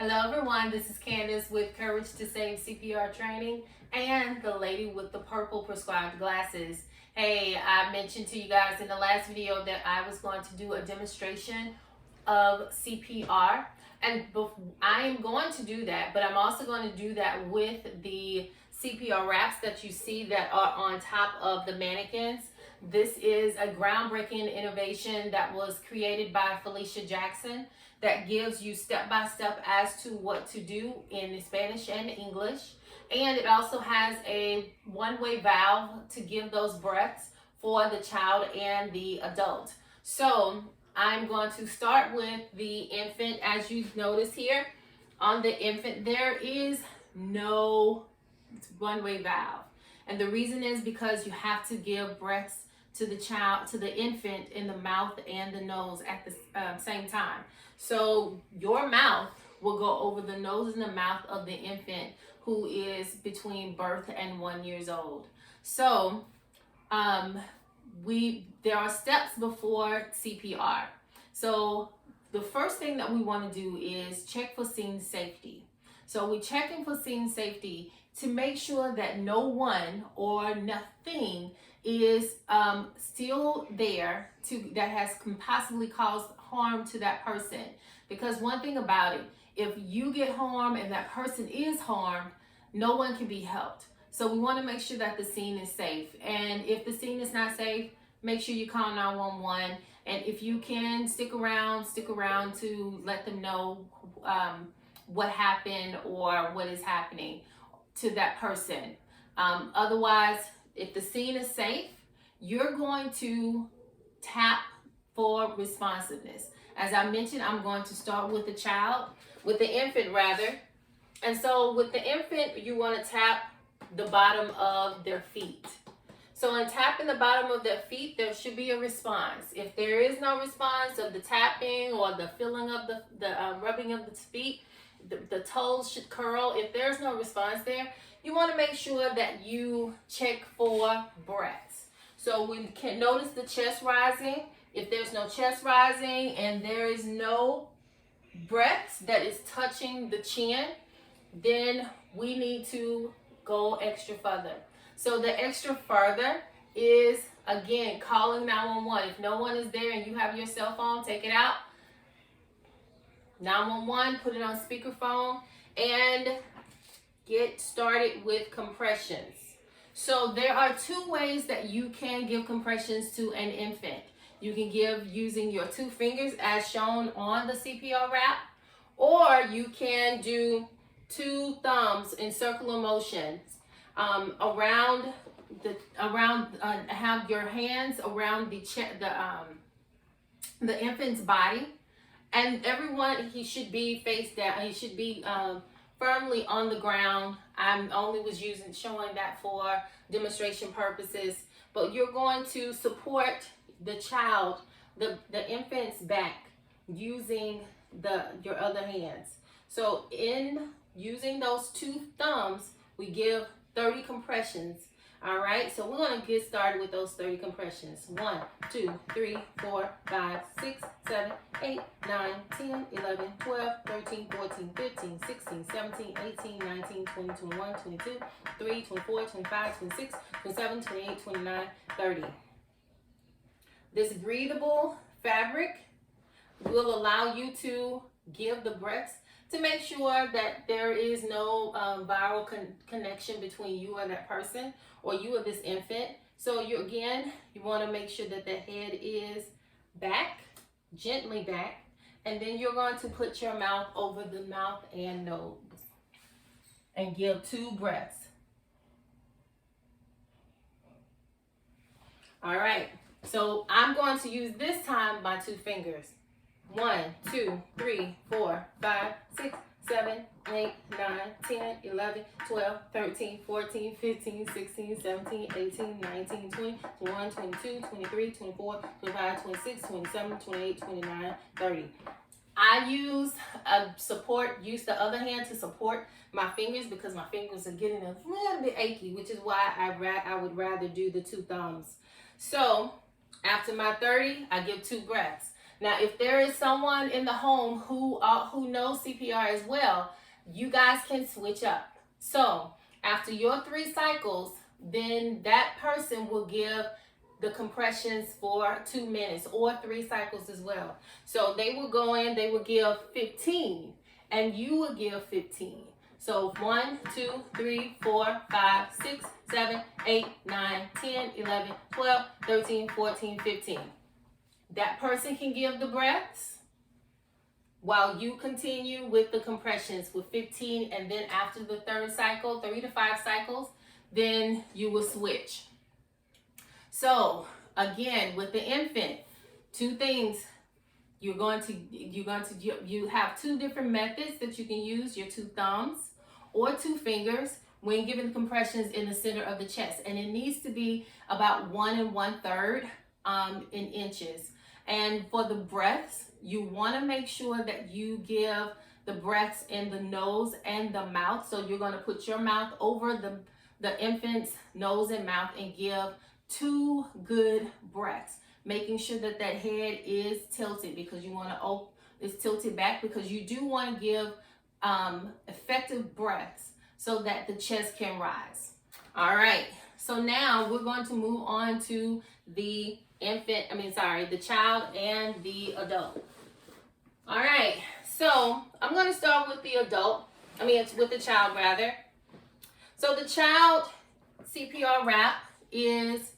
Hello everyone, this is Candace with Courage to Save CPR training and the lady with the purple prescribed glasses. Hey, I mentioned to you guys in the last video that I was going to do a demonstration of CPR, and I am going to do that, but I'm also going to do that with the CPR wraps that you see that are on top of the mannequins. This is a groundbreaking innovation that was created by Felicia Jackson that gives you step-by-step as to what to do in Spanish and English. And it also has a one-way valve to give those breaths for the child and the adult. So I'm going to start with the infant. As you notice here on the infant, there is no one-way valve. And the reason is because you have to give breaths to the child, to the infant, in the mouth and the nose at the same time. So your mouth will go over the nose and the mouth of the infant who is between birth and 1 year old. So there are steps before CPR. So the first thing that we want to do is check for scene safety. So we're checking for scene safety to make sure that no one or nothing is still there that can possibly cause harm to that person. Because one thing about it, if you get harmed and that person is harmed, no one can be helped. So we want to make sure that the scene is safe. And if the scene is not safe, make sure you call 911. And if you can stick around to let them know what happened or what is happening to that person. Otherwise, if the scene is safe, you're going to tap for responsiveness. As I mentioned, I'm going to start with the infant rather. And so with the infant, you want to tap the bottom of their feet. So in tapping the bottom of their feet, there should be a response. If there is no response of the tapping or the feeling of the rubbing of the feet, the toes should curl. If there's no response there, you want to make sure that you check for breaths. So we can notice the chest rising. If there's no chest rising and there is no breaths that is touching the chin, then we need to go extra further. So the extra further is, again, calling 911. If no one is there and you have your cell phone, take it out. 911, put it on speakerphone, and get started with compressions. So there are two ways that you can give compressions to an infant. You can give using your 2 fingers as shown on the CPR wrap, or you can do 2 thumbs in circular motions have your hands around the infant's body. And everyone, he should be face down. He should be firmly on the ground. I only was showing that for demonstration purposes. But you're going to support the child, the infant's back, using your other hands. So in using those 2 thumbs, we give 30 compressions. All right, so we're going to get started with those 30 compressions. 1, 2, 3, 4, 5, 6, 7, 8, 9, 10, 11, 12, 13, 14, 15, 16, 17, 18, 19, 20, 21, 22, 23, 24, 25, 26, 27, 28, 29, 30. This breathable fabric will allow you to give the breaths to make sure that there is no viral connection between you and that person or you or this infant. So you want to make sure that the head is back, gently back, and then you're going to put your mouth over the mouth and nose and give 2 breaths. All right, so I'm going to use this time my 2 fingers. 1, 2, 3, 4, 5, 6, 7, 8, 9, 10, 11, 12, 13, 14, 15, 16, 17, 18, 19, 20, 21, 22, 23, 24, 25, 26, 27, 28, 29, 30. I use the other hand to support my fingers because my fingers are getting a little bit achy, which is why I would rather do the 2 thumbs. So after my 30, I give 2 breaths. Now, if there is someone in the home who knows CPR as well, you guys can switch up. So after your 3 cycles, then that person will give the compressions for 2 minutes or 3 cycles as well. So they will go in, they will give 15, and you will give 15. So 1, 2, 3, 4, 5, 6, 7, 8, 9, 10, 11, 12, 13, 14, 15. That person can give the breaths while you continue with the compressions with 15, and then after the 3rd cycle, 3 to 5 cycles, then you will switch. So again, with the infant, 2 things. You have 2 different methods that you can use, your 2 thumbs or 2 fingers when giving compressions in the center of the chest, and it needs to be about 1 1/3 in inches. And for the breaths, you want to make sure that you give the breaths in the nose and the mouth. So you're going to put your mouth over the infant's nose and mouth and give 2 good breaths, making sure that that head is tilted, because you want to it's tilted back, because you do want to give effective breaths so that the chest can rise. All right, so now we're going to move on to the the child and the adult. All right, so I'm going to start with the with the child rather. So the child CPR wrap is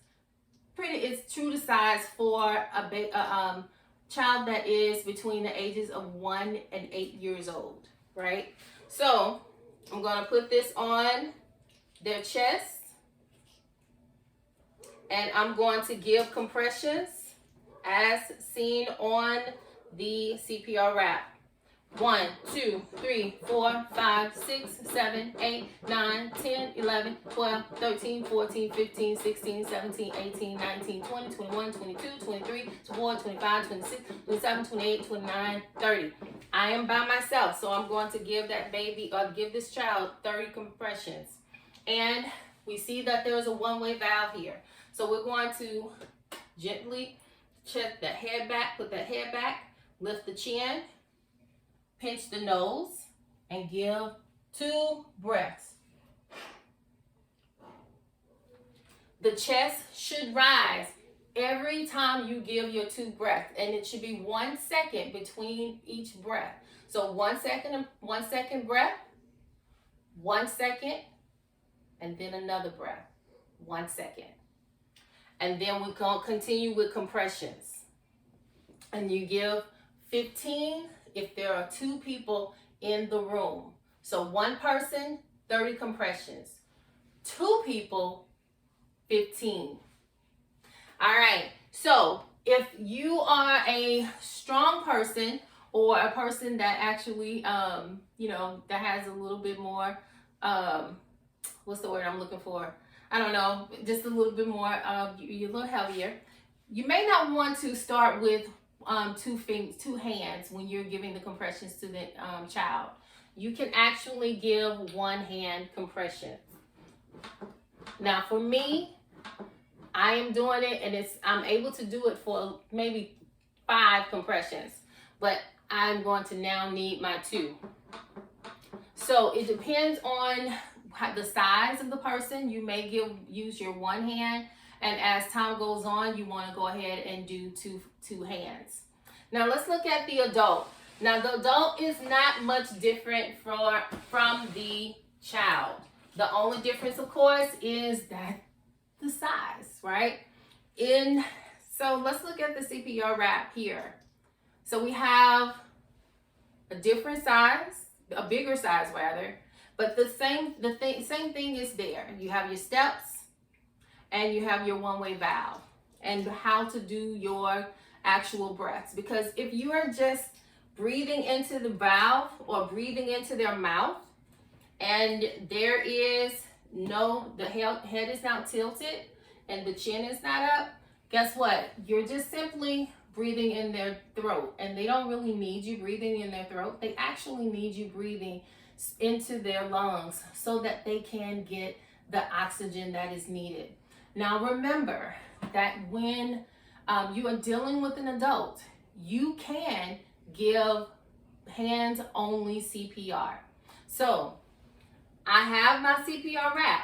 it's true to size for a child that is between the ages of 1 and 8 years old, right? So I'm going to put this on their chest, and I'm going to give compressions as seen on the CPR wrap. 1, 2, 3, 4, 5, 6, 7, 8, 9, 10, 11, 12, 13, 14, 15, 16, 17, 18, 19, 20, 21, 22, 23, 24, 25, 26, 27, 28, 29, 30. I am by myself, so I'm going to give give this child 30 compressions. And we see that there's a one-way valve here. So we're going to gently check the head back, put that head back, lift the chin, pinch the nose, and give 2 breaths. The chest should rise every time you give your 2 breaths, and it should be 1 second between each breath. So 1 second breath, 1 second, and then another breath, 1 second. And then we're going to continue with compressions. And you give 15 if there are 2 people in the room. So 1 person, 30 compressions. 2 people, 15. All right, so if you are a strong person, or a person that actually, that has a little bit more, what's the word I'm looking for? I don't know, just a little bit more, you're a little heavier. You may not want to start with 2 hands when you're giving the compressions to the child. You can actually give 1 hand compression. Now for me, I am doing it, and I'm able to do it for maybe 5 compressions, but I'm going to now need my 2. So it depends on the size of the person. You may use your 1 hand, and as time goes on, you want to go ahead and do two hands. Now let's look at the adult. Now the adult is not much different from the child. The only difference, of course, is that the size, right? So let's look at the CPR wrap here. So we have a different size, a bigger size rather, but the same thing is there. You have your steps and you have your one-way valve, and how to do your actual breaths. Because if you are just breathing into the valve or breathing into their mouth, and there is the head is not tilted and the chin is not up, guess what? You're just simply breathing in their throat, and they don't really need you breathing in their throat. They actually need you breathing into their lungs so that they can get the oxygen that is needed. Now remember that when you are dealing with an adult, you can give hands-only CPR. So I have my CPR wrap.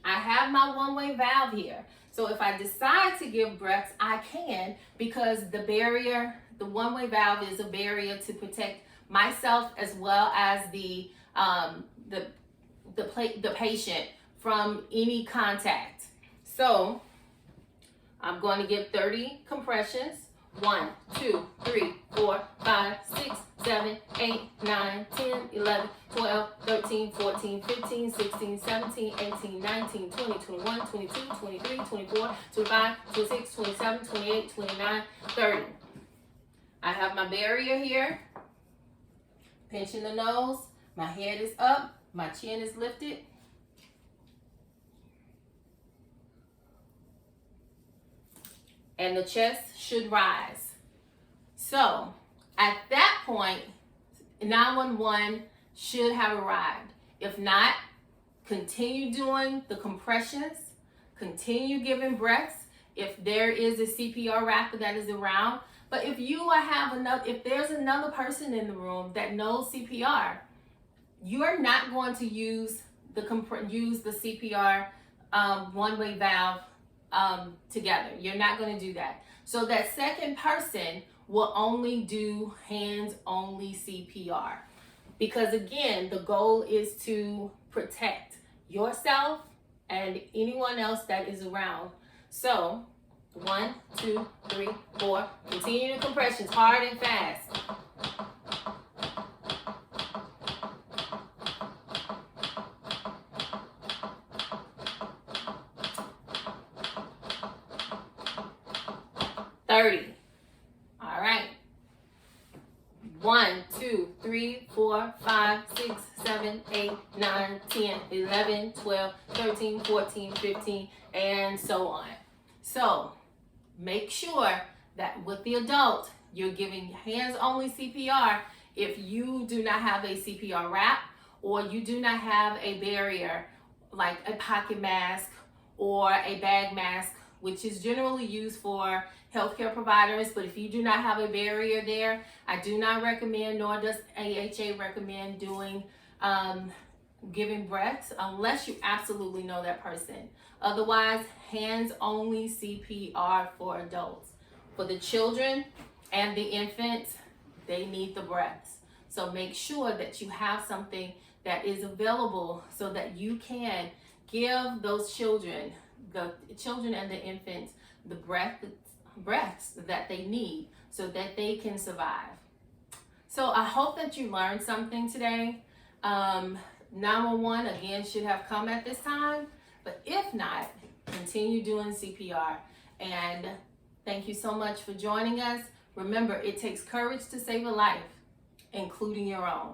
I have my one-way valve here. So if I decide to give breaths, I can, because the barrier, the one-way valve is a barrier to protect myself as well as the patient from any contact. So I'm going to give 30 compressions. 1, 2, 3, 4, 5, 6, 7, 8, 9, 10, 11, 12, 13, 14, 15, 16, 17, 18, 19, 20, 21, 22, 23, 24, 25, 26, 27, 28, 29, 30. I have my barrier here. Pinching the nose. My head is up. My chin is lifted. And the chest should rise. So at that point, 911 should have arrived. If not, continue doing the compressions, continue giving breaths if there is a CPR wrapper that is around. But if if there's another person in the room that knows CPR, you're not going to use the CPR one-way valve together. You're not going to do that. So that second person will only do hands-only CPR. Because again, the goal is to protect yourself and anyone else that is around. So 1, 2, 3, 4. Continue the compressions hard and fast. All right. 1, 2, 3, 4, 5, 6, 7, 8, 9, 10, 11, 12, 13, 14, 15, and so on. So make sure that with the adult, you're giving hands-only CPR if you do not have a CPR wrap or you do not have a barrier like a pocket mask or a bag mask, which is generally used for healthcare providers. But if you do not have a barrier there, I do not recommend, nor does AHA recommend doing giving breaths unless you absolutely know that person. Otherwise, hands-only CPR for adults. For the children and the infants, they need the breaths. So make sure that you have something that is available so that you can give those children, the children and the infants, the breaths that they need so that they can survive. So I hope that you learned something today. 911 again should have come at this time, but if not, continue doing CPR. And thank you so much for joining us. Remember, it takes courage to save a life, including your own.